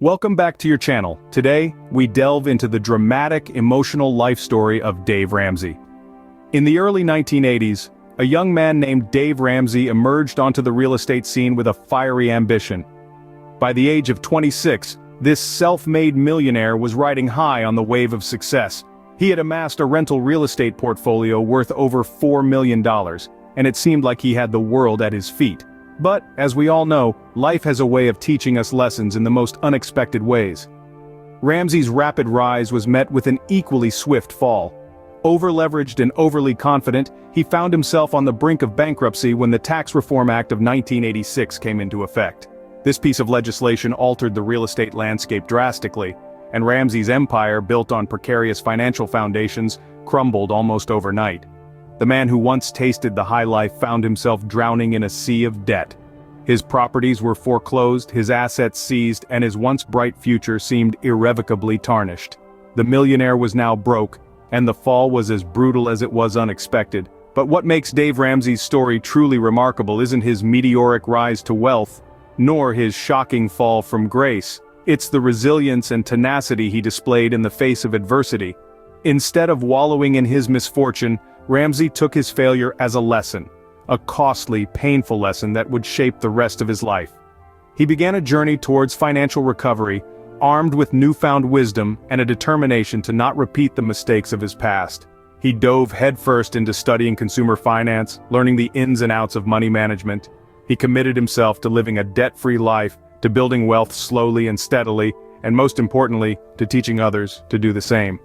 Welcome back to your channel. Today, we delve into the dramatic, emotional life story of Dave Ramsey. In the early 1980s, a young man named Dave Ramsey emerged onto the real estate scene with a fiery ambition. By the age of 26, this self-made millionaire was riding high on the wave of success. He had amassed a rental real estate portfolio worth over $4 million, and it seemed like he had the world at his feet. But, as we all know, life has a way of teaching us lessons in the most unexpected ways. Ramsey's rapid rise was met with an equally swift fall. Over-leveraged and overly confident, he found himself on the brink of bankruptcy when the Tax Reform Act of 1986 came into effect. This piece of legislation altered the real estate landscape drastically, and Ramsey's empire, built on precarious financial foundations, crumbled almost overnight. The man who once tasted the high life found himself drowning in a sea of debt. His properties were foreclosed, his assets seized, and his once bright future seemed irrevocably tarnished. The millionaire was now broke, and the fall was as brutal as it was unexpected. But what makes Dave Ramsey's story truly remarkable isn't his meteoric rise to wealth, nor his shocking fall from grace. It's the resilience and tenacity he displayed in the face of adversity. Instead of wallowing in his misfortune, Ramsey took his failure as a lesson, a costly, painful lesson that would shape the rest of his life. He began a journey towards financial recovery, armed with newfound wisdom and a determination to not repeat the mistakes of his past. He dove headfirst into studying consumer finance, learning the ins and outs of money management. He committed himself to living a debt-free life, to building wealth slowly and steadily, and most importantly, to teaching others to do the same.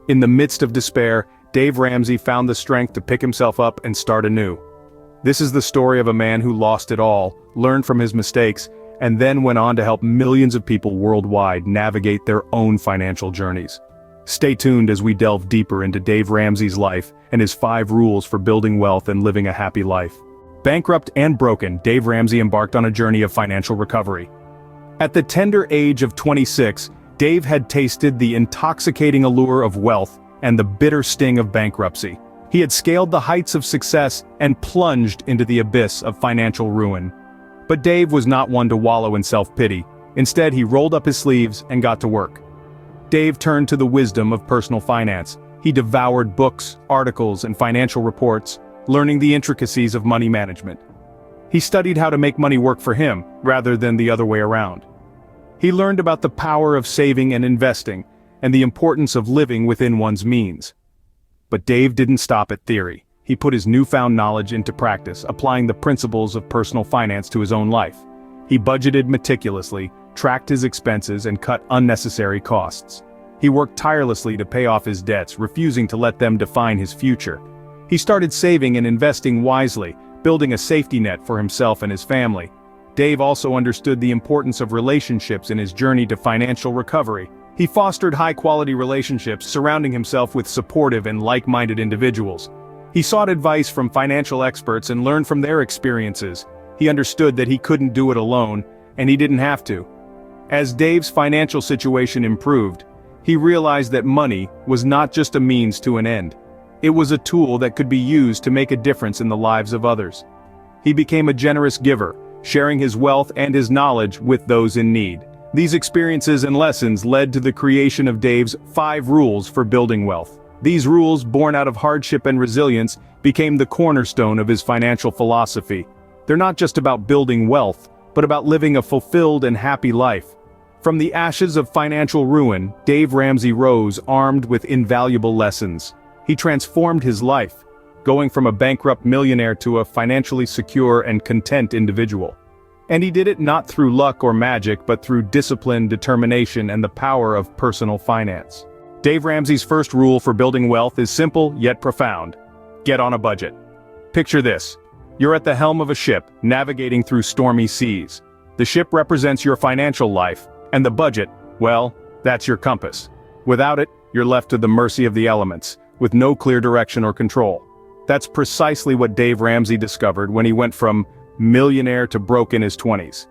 In the midst of despair, Dave Ramsey found the strength to pick himself up and start anew. This is the story of a man who lost it all, learned from his mistakes, and then went on to help millions of people worldwide navigate their own financial journeys. Stay tuned as we delve deeper into Dave Ramsey's life and his 5 rules for building wealth and living a happy life. Bankrupt and broken, Dave Ramsey embarked on a journey of financial recovery. At the tender age of 26, Dave had tasted the intoxicating allure of wealth and the bitter sting of bankruptcy. He had scaled the heights of success and plunged into the abyss of financial ruin. But Dave was not one to wallow in self-pity. Instead, he rolled up his sleeves and got to work. Dave turned to the wisdom of personal finance. He devoured books, articles, and financial reports, learning the intricacies of money management. He studied how to make money work for him, rather than the other way around. He learned about the power of saving and investing, and the importance of living within one's means. But Dave didn't stop at theory. He put his newfound knowledge into practice, applying the principles of personal finance to his own life. He budgeted meticulously, tracked his expenses, and cut unnecessary costs. He worked tirelessly to pay off his debts, refusing to let them define his future. He started saving and investing wisely, building a safety net for himself and his family. Dave also understood the importance of relationships in his journey to financial recovery. He fostered high-quality relationships, surrounding himself with supportive and like-minded individuals. He sought advice from financial experts and learned from their experiences. He understood that he couldn't do it alone, and he didn't have to. As Dave's financial situation improved, he realized that money was not just a means to an end. It was a tool that could be used to make a difference in the lives of others. He became a generous giver, sharing his wealth and his knowledge with those in need. These experiences and lessons led to the creation of Dave's 5 rules for building wealth. These rules, born out of hardship and resilience, became the cornerstone of his financial philosophy. They're not just about building wealth, but about living a fulfilled and happy life. From the ashes of financial ruin, Dave Ramsey rose armed with invaluable lessons. He transformed his life, going from a bankrupt millionaire to a financially secure and content individual. And he did it not through luck or magic, but through discipline, determination, and the power of personal finance. Dave Ramsey's first rule for building wealth is simple yet profound. Get on a budget. Picture this. You're at the helm of a ship, navigating through stormy seas. The ship represents your financial life, and the budget, well, that's your compass. Without it, you're left to the mercy of the elements, with no clear direction or control. That's precisely what Dave Ramsey discovered when he went from millionaire to broke in his 20s.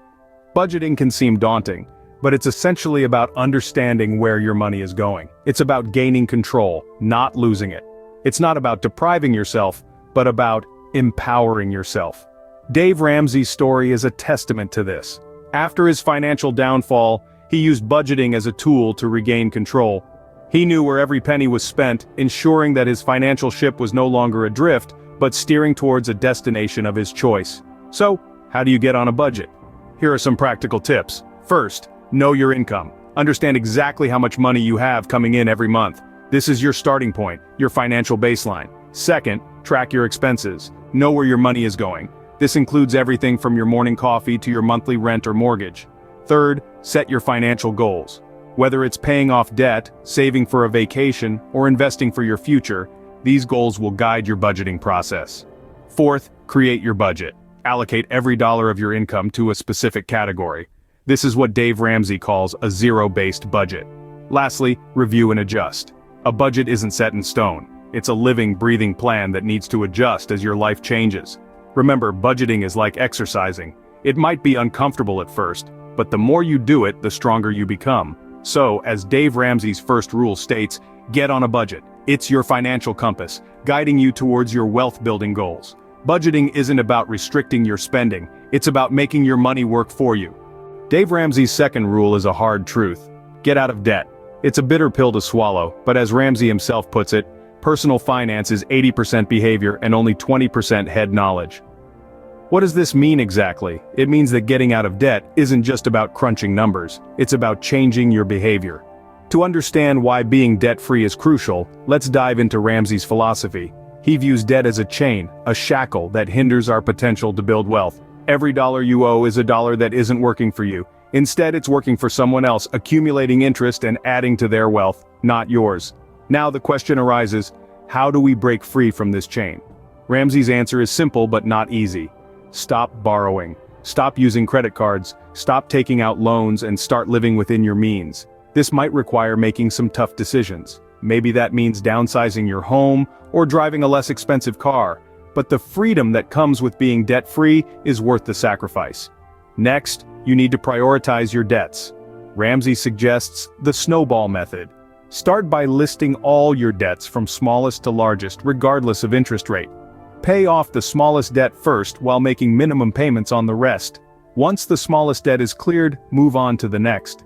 Budgeting can seem daunting, but it's essentially about understanding where your money is going. It's about gaining control, not losing it. It's not about depriving yourself, but about empowering yourself. Dave Ramsey's story is a testament to this. After his financial downfall, He used budgeting as a tool to regain control. He knew where every penny was spent, ensuring that his financial ship was no longer adrift, but steering towards a destination of his choice. So, how do you get on a budget? Here are some practical tips. First, know your income. Understand exactly how much money you have coming in every month. This is your starting point, your financial baseline. Second, track your expenses. Know where your money is going. This includes everything from your morning coffee to your monthly rent or mortgage. Third, set your financial goals. Whether it's paying off debt, saving for a vacation, or investing for your future, these goals will guide your budgeting process. Fourth, create your budget. Allocate every dollar of your income to a specific category. This is what Dave Ramsey calls a zero-based budget. Lastly, review and adjust. A budget isn't set in stone. It's a living, breathing plan that needs to adjust as your life changes. Remember, budgeting is like exercising. It might be uncomfortable at first, but the more you do it, the stronger you become. So, as Dave Ramsey's first rule states, get on a budget. It's your financial compass, guiding you towards your wealth-building goals. Budgeting isn't about restricting your spending, it's about making your money work for you. Dave Ramsey's second rule is a hard truth. Get out of debt. It's a bitter pill to swallow, but as Ramsey himself puts it, personal finance is 80% behavior and only 20% head knowledge. What does this mean exactly? It means that getting out of debt isn't just about crunching numbers, it's about changing your behavior. To understand why being debt-free is crucial, let's dive into Ramsey's philosophy. He views debt as a chain, a shackle that hinders our potential to build wealth. Every dollar you owe is a dollar that isn't working for you. Instead, it's working for someone else, accumulating interest and adding to their wealth, not yours. Now the question arises, how do we break free from this chain? Ramsey's answer is simple but not easy. Stop borrowing. Stop using credit cards, stop taking out loans, and start living within your means. This might require making some tough decisions. Maybe that means downsizing your home or driving a less expensive car, but the freedom that comes with being debt-free is worth the sacrifice. Next, you need to prioritize your debts. Ramsey suggests the snowball method. Start by listing all your debts from smallest to largest, regardless of interest rate. Pay off the smallest debt first while making minimum payments on the rest. Once the smallest debt is cleared, move on to the next.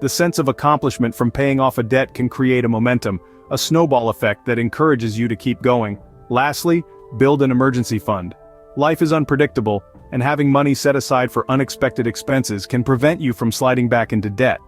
The sense of accomplishment from paying off a debt can create a momentum, a snowball effect that encourages you to keep going. Lastly, build an emergency fund. Life is unpredictable, and having money set aside for unexpected expenses can prevent you from sliding back into debt.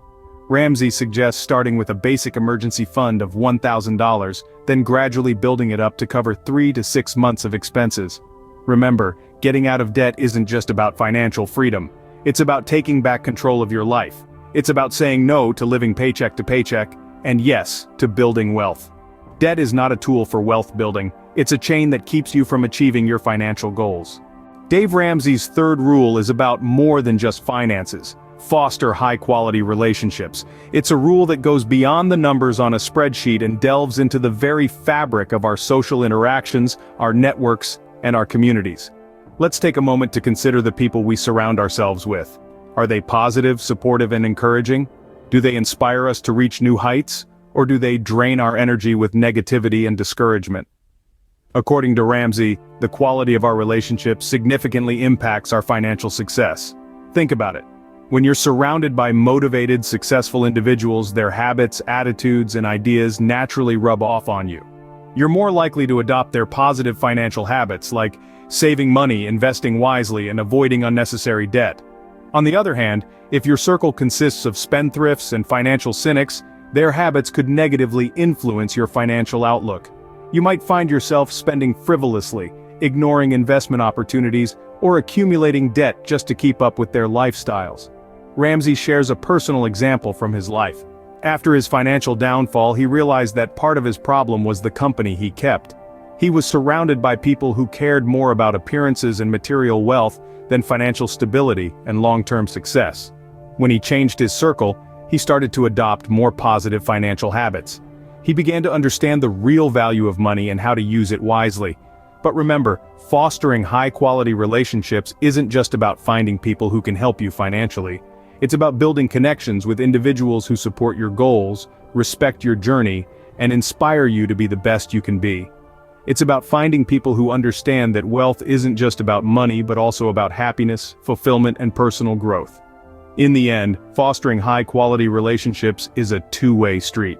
Ramsey suggests starting with a basic emergency fund of $1,000, then gradually building it up to cover 3 to 6 months of expenses. Remember, getting out of debt isn't just about financial freedom. It's about taking back control of your life. It's about saying no to living paycheck to paycheck, and yes to building wealth. Debt is not a tool for wealth building, it's a chain that keeps you from achieving your financial goals. Dave Ramsey's third rule is about more than just finances. Foster high-quality relationships. It's a rule that goes beyond the numbers on a spreadsheet and delves into the very fabric of our social interactions, our networks, and our communities. Let's take a moment to consider the people we surround ourselves with. Are they positive, supportive, and encouraging? Do they inspire us to reach new heights? Or do they drain our energy with negativity and discouragement? According to Ramsey, the quality of our relationships significantly impacts our financial success. Think about it. When you're surrounded by motivated, successful individuals, their habits, attitudes, and ideas naturally rub off on you. You're more likely to adopt their positive financial habits like saving money, investing wisely, and avoiding unnecessary debt. On the other hand, if your circle consists of spendthrifts and financial cynics, their habits could negatively influence your financial outlook. You might find yourself spending frivolously, ignoring investment opportunities, or accumulating debt just to keep up with their lifestyles. Ramsey shares a personal example from his life. After his financial downfall, he realized that part of his problem was the company he kept. He was surrounded by people who cared more about appearances and material wealth than financial stability and long-term success. When he changed his circle, he started to adopt more positive financial habits. He began to understand the real value of money and how to use it wisely. But remember, fostering high-quality relationships isn't just about finding people who can help you financially. It's about building connections with individuals who support your goals, respect your journey, and inspire you to be the best you can be. It's about finding people who understand that wealth isn't just about money but also about happiness, fulfillment, and personal growth. In the end, fostering high-quality relationships is a two-way street.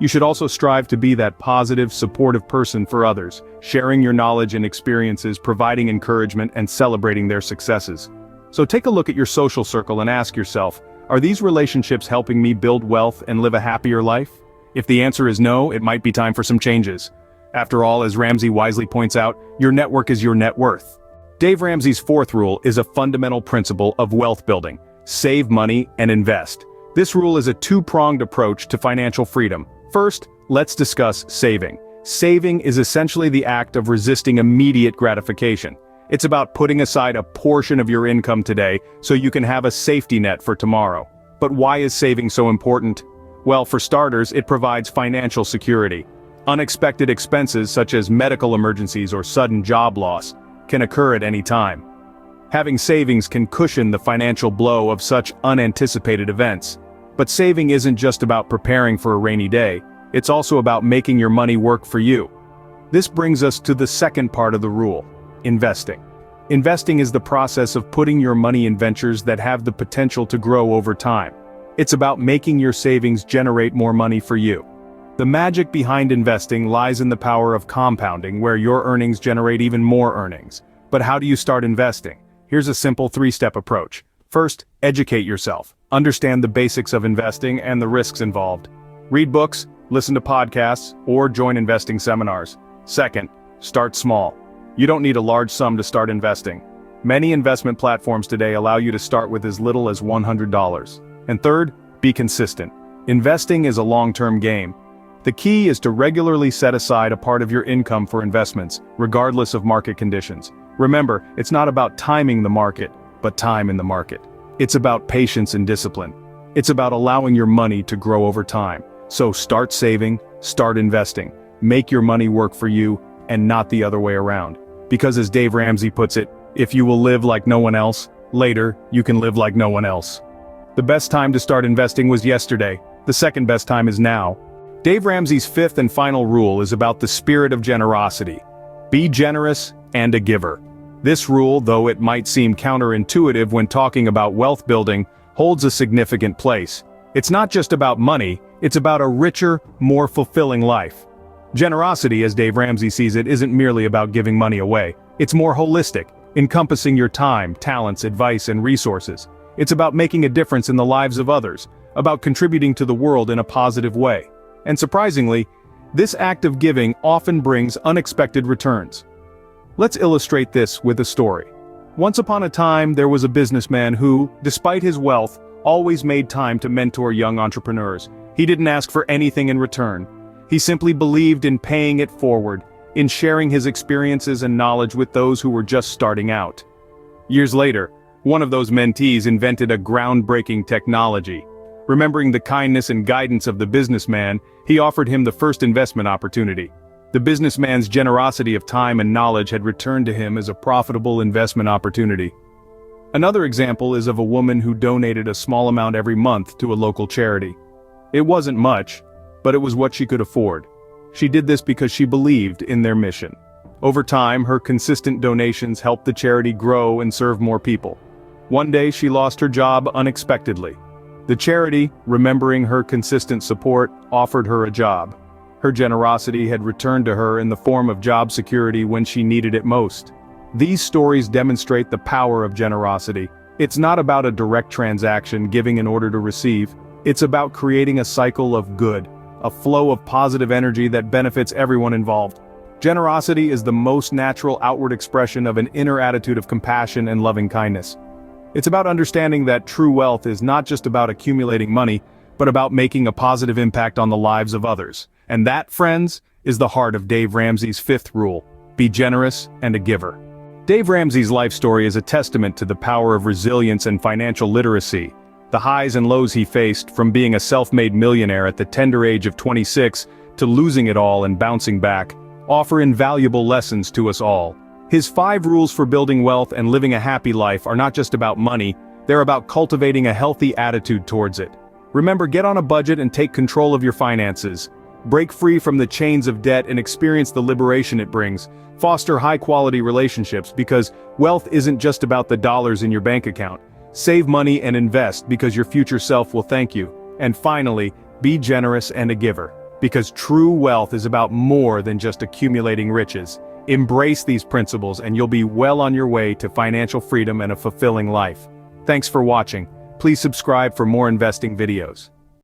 You should also strive to be that positive, supportive person for others, sharing your knowledge and experiences, providing encouragement, and celebrating their successes. So take a look at your social circle and ask yourself, are these relationships helping me build wealth and live a happier life? If the answer is no, it might be time for some changes. After all, as Ramsey wisely points out, your network is your net worth. Dave Ramsey's fourth rule is a fundamental principle of wealth building: save money and invest. This rule is a two-pronged approach to financial freedom. First, let's discuss saving. Saving is essentially the act of resisting immediate gratification. It's about putting aside a portion of your income today so you can have a safety net for tomorrow. But why is saving so important? Well, for starters, it provides financial security. Unexpected expenses such as medical emergencies or sudden job loss can occur at any time. Having savings can cushion the financial blow of such unanticipated events. But saving isn't just about preparing for a rainy day, it's also about making your money work for you. This brings us to the second part of the rule: investing. Investing is the process of putting your money in ventures that have the potential to grow over time. It's about making your savings generate more money for you. The magic behind investing lies in the power of compounding, where your earnings generate even more earnings. But how do you start investing? Here's a simple three-step approach. First, educate yourself. Understand the basics of investing and the risks involved. Read books, listen to podcasts, or join investing seminars. Second, start small. You don't need a large sum to start investing. Many investment platforms today allow you to start with as little as $100. And third, be consistent. Investing is a long-term game. The key is to regularly set aside a part of your income for investments, regardless of market conditions. Remember, it's not about timing the market, but time in the market. It's about patience and discipline. It's about allowing your money to grow over time. So start saving, start investing. Make your money work for you, and not the other way around. Because as Dave Ramsey puts it, if you will live like no one else, later, you can live like no one else. The best time to start investing was yesterday. The second best time is now. Dave Ramsey's fifth and final rule is about the spirit of generosity. Be generous and a giver. This rule, though it might seem counterintuitive when talking about wealth building, holds a significant place. It's not just about money, it's about a richer, more fulfilling life. Generosity, as Dave Ramsey sees it, isn't merely about giving money away. It's more holistic, encompassing your time, talents, advice, and resources. It's about making a difference in the lives of others, about contributing to the world in a positive way. And surprisingly, this act of giving often brings unexpected returns. Let's illustrate this with a story. Once upon a time, there was a businessman who, despite his wealth, always made time to mentor young entrepreneurs. He didn't ask for anything in return. He simply believed in paying it forward, in sharing his experiences and knowledge with those who were just starting out. Years later, one of those mentees invented a groundbreaking technology. Remembering the kindness and guidance of the businessman, he offered him the first investment opportunity. The businessman's generosity of time and knowledge had returned to him as a profitable investment opportunity. Another example is of a woman who donated a small amount every month to a local charity. It wasn't much, but it was what she could afford. She did this because she believed in their mission. Over time, her consistent donations helped the charity grow and serve more people. One day, she lost her job unexpectedly. The charity, remembering her consistent support, offered her a job. Her generosity had returned to her in the form of job security when she needed it most. These stories demonstrate the power of generosity. It's not about a direct transaction, giving in order to receive. It's about creating a cycle of good, a flow of positive energy that benefits everyone involved. Generosity is the most natural outward expression of an inner attitude of compassion and loving kindness. It's about understanding that true wealth is not just about accumulating money, but about making a positive impact on the lives of others. And that, friends, is the heart of Dave Ramsey's fifth rule: be generous and a giver. Dave Ramsey's life story is a testament to the power of resilience and financial literacy. The highs and lows he faced, from being a self-made millionaire at the tender age of 26 to losing it all and bouncing back, offer invaluable lessons to us all. His 5 rules for building wealth and living a happy life are not just about money, they're about cultivating a healthy attitude towards it. Remember, get on a budget and take control of your finances. Break free from the chains of debt and experience the liberation it brings. Foster high-quality relationships, because wealth isn't just about the dollars in your bank account. Save money and invest because your future self will thank you. And finally, be generous and a giver, because true wealth is about more than just accumulating riches. Embrace these principles and you'll be well on your way to financial freedom and a fulfilling life. Thanks for watching. Please subscribe for more investing videos.